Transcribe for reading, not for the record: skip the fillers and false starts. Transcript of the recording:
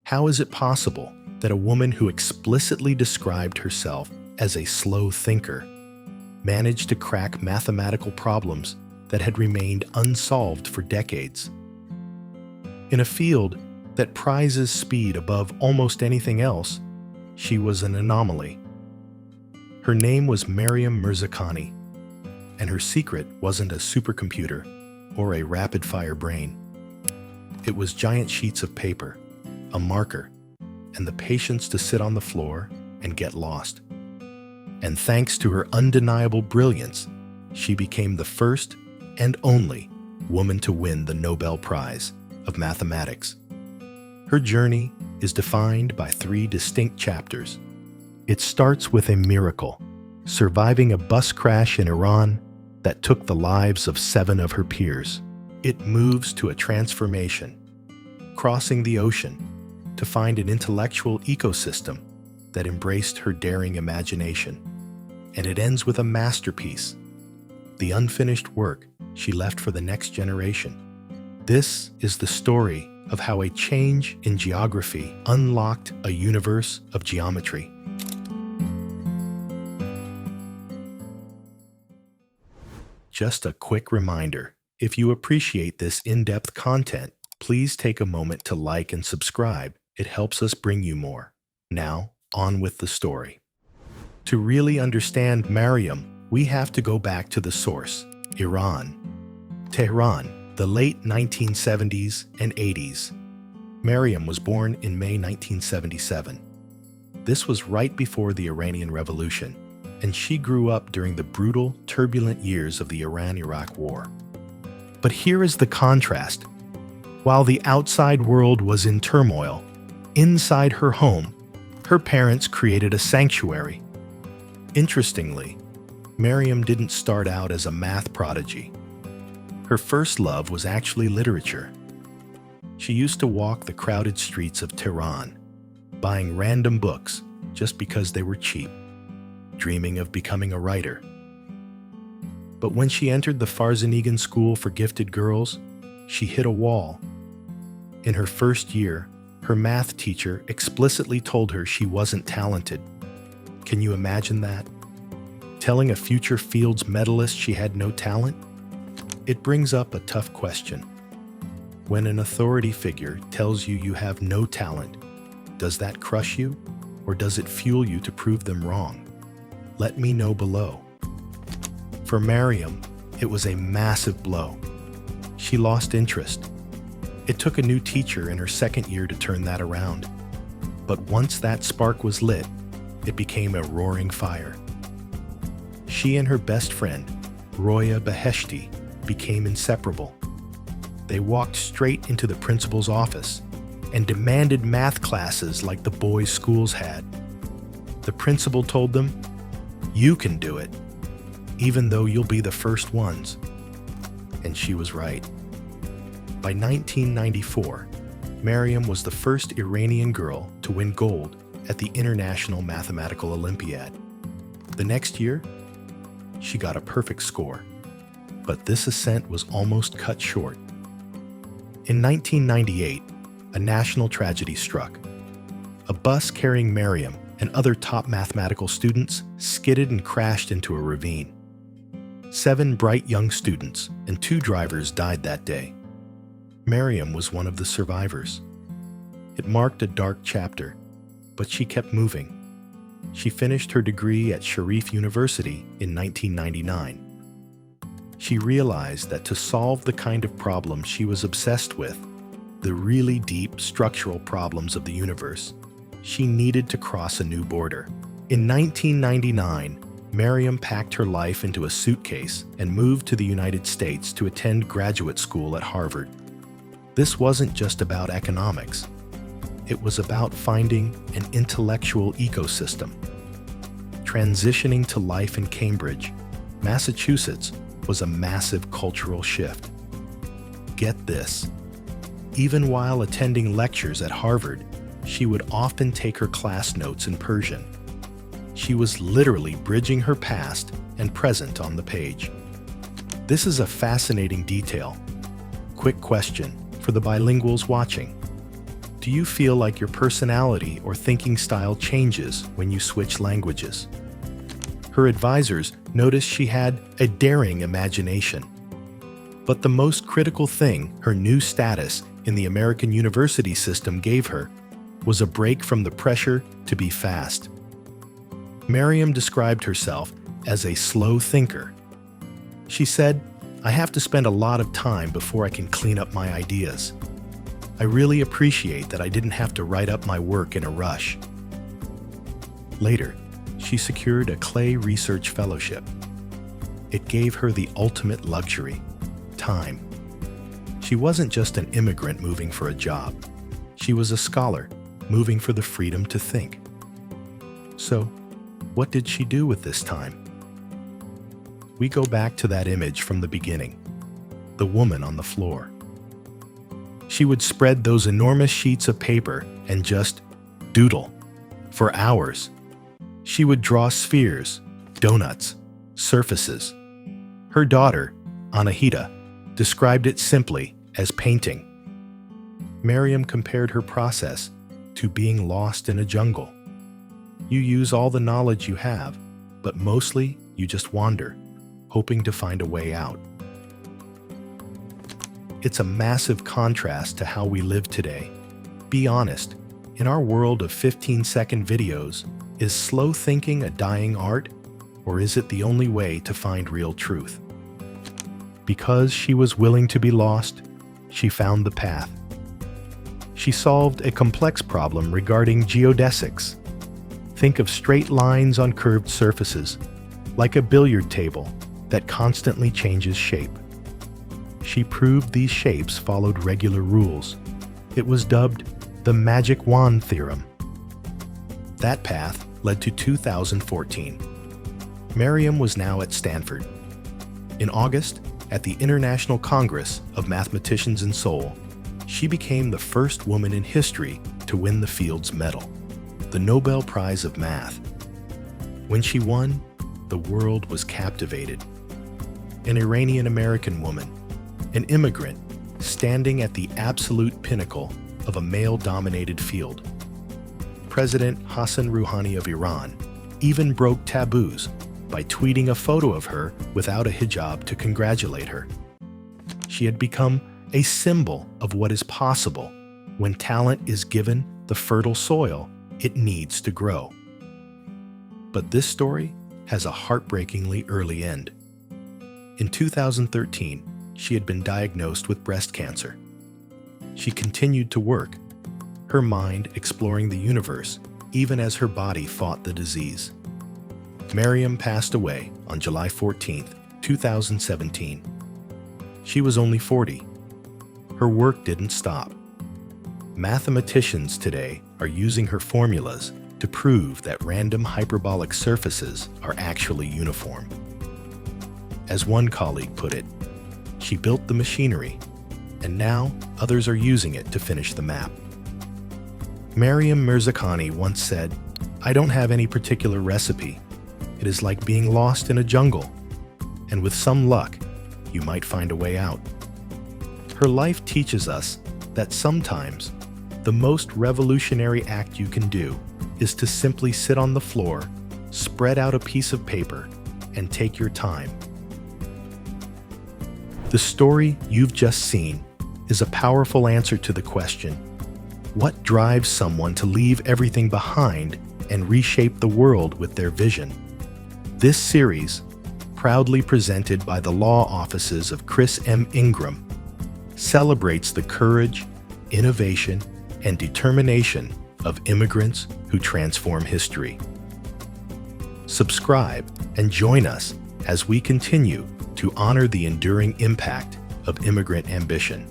How is it possible that a woman who explicitly described herself as a slow thinker managed to crack mathematical problems that had remained unsolved for decades? In a field that prizes speed above almost anything else, she was an anomaly. Her name was Maryam Mirzakhani, and her secret wasn't a supercomputer or a rapid-fire brain. It was giant sheets of paper, a marker, and the patience to sit on the floor and get lost. And thanks to her undeniable brilliance, she became the first and only woman to win the Nobel Prize of Mathematics. Her journey is defined by 3 distinct chapters. It starts with a miracle, surviving a bus crash in Iran that took the lives of 7 of her peers. It moves to a transformation, crossing the ocean to find an intellectual ecosystem that embraced her daring imagination. And it ends with a masterpiece, the unfinished work she left for the next generation. This is the story of how a change in geography unlocked a universe of geometry. Just a quick reminder, if you appreciate this in-depth content, please take a moment to like and subscribe. It helps us bring you more. Now, on with the story. To really understand Maryam, we have to go back to the source, Iran. Tehran, the late 1970s and 80s. Maryam was born in May 1977. This was right before the Iranian Revolution, and she grew up during the brutal, turbulent years of the Iran-Iraq War. But here is the contrast. While the outside world was in turmoil, inside her home, her parents created a sanctuary. Interestingly, Maryam didn't start out as a math prodigy. Her first love was actually literature. She used to walk the crowded streets of Tehran, buying random books just because they were cheap, dreaming of becoming a writer. But when she entered the Farzanegin School for Gifted Girls, she hit a wall. In her first year, her math teacher explicitly told her she wasn't talented. Can you imagine that? Telling a future Fields medalist she had no talent? It brings up a tough question. When an authority figure tells you you have no talent, does that crush you, or does it fuel you to prove them wrong? Let me know below. For Maryam, it was a massive blow. She lost interest. It took a new teacher in her second year to turn that around. But once that spark was lit, it became a roaring fire. She and her best friend, Roya Beheshti, became inseparable. They walked straight into the principal's office and demanded math classes like the boys' schools had. The principal told them, "You can do it, even though you'll be the first ones." And she was right. By 1994, Maryam was the first Iranian girl to win gold at the International Mathematical Olympiad. The next year, she got a perfect score. But this ascent was almost cut short. In 1998, a national tragedy struck. A bus carrying Maryam and other top mathematical students skidded and crashed into a ravine. 7 bright young students and 2 drivers died that day. Maryam was one of the survivors. It marked a dark chapter, but she kept moving. She finished her degree at Sharif University in 1999. She realized that to solve the kind of problems she was obsessed with, the really deep structural problems of the universe, she needed to cross a new border. In 1999, Maryam packed her life into a suitcase and moved to the United States to attend graduate school at Harvard. This wasn't just about economics. It was about finding an intellectual ecosystem. Transitioning to life in Cambridge, Massachusetts, was a massive cultural shift. Get this. Even while attending lectures at Harvard, she would often take her class notes in Persian. She was literally bridging her past and present on the page. This is a fascinating detail. Quick question for the bilinguals watching. Do you feel like your personality or thinking style changes when you switch languages? Her advisors noticed she had a daring imagination. But the most critical thing her new status in the American university system gave her was a break from the pressure to be fast. Maryam described herself as a slow thinker. She said, "I have to spend a lot of time before I can clean up my ideas. I really appreciate that I didn't have to write up my work in a rush." Later, she secured a Clay Research Fellowship. It gave her the ultimate luxury: time. She wasn't just an immigrant moving for a job. She was a scholar moving for the freedom to think. So, what did she do with this time? We go back to that image from the beginning, the woman on the floor. She would spread those enormous sheets of paper and just doodle for hours. She would draw spheres, donuts, surfaces. Her daughter, Anahita, described it simply as painting. Maryam compared her process to being lost in a jungle. You use all the knowledge you have, but mostly you just wander, hoping to find a way out. It's a massive contrast to how we live today. Be honest, in our world of 15-second videos, is slow thinking a dying art, or is it the only way to find real truth? Because she was willing to be lost, she found the path. She solved a complex problem regarding geodesics. Think of straight lines on curved surfaces, like a billiard table that constantly changes shape. She proved these shapes followed regular rules. It was dubbed the Magic Wand Theorem. That path led to 2014. Maryam was now at Stanford. In August, at the International Congress of Mathematicians in Seoul, she became the first woman in history to win the field's medal, the Nobel Prize of Math. When she won, the world was captivated. An Iranian-American woman, an immigrant, standing at the absolute pinnacle of a male-dominated field. President Hassan Rouhani of Iran even broke taboos by tweeting a photo of her without a hijab to congratulate her. She had become a symbol of what is possible when talent is given the fertile soil it needs to grow. But this story has a heartbreakingly early end. In 2013, she had been diagnosed with breast cancer. She continued to work, her mind exploring the universe even as her body fought the disease. Maryam passed away on July 14, 2017. She was only 40. Her work didn't stop. Mathematicians today are using her formulas to prove that random hyperbolic surfaces are actually uniform. As one colleague put it, she built the machinery, and now others are using it to finish the map. Maryam Mirzakhani once said, "I don't have any particular recipe. It is like being lost in a jungle, and with some luck, you might find a way out." Her life teaches us that sometimes the most revolutionary act you can do is to simply sit on the floor, spread out a piece of paper, and take your time. The story you've just seen is a powerful answer to the question, what drives someone to leave everything behind and reshape the world with their vision? This series, proudly presented by the law offices of Chris M. Ingram, celebrates the courage, innovation, and determination of immigrants who transform history. Subscribe and join us as we continue to honor the enduring impact of immigrant ambition.